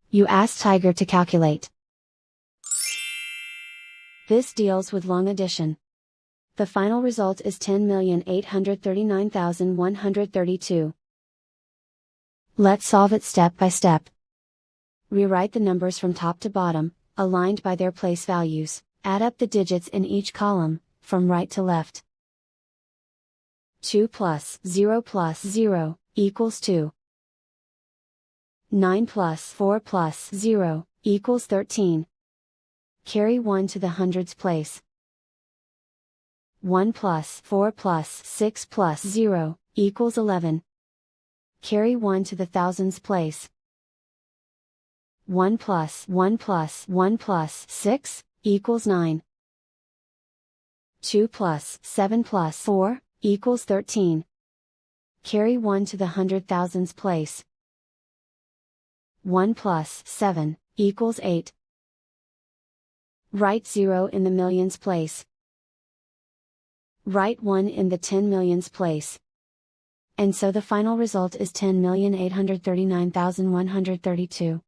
You ask Tiger to calculate. This deals with long addition. The final result is 10,839,132. Let's solve it step by step. Rewrite the numbers from top to bottom, aligned by their place values. Add up the digits in each column, from right to left. 2 plus 0 equals 2. 9 plus 4 plus 0 equals 13. Carry 1 to the hundreds place. 1 plus 4 plus 6 plus 0 equals 11. Carry 1 to the thousands place. 1 plus 1 plus 1 plus 6 equals 9. 2 plus 7 plus 4 equals 13. Carry 1 to the hundred thousands place. 1 plus 7 equals 8. Write 0 in the millions place. Write 1 in the 10 millions place. And so the final result is 10,839,132.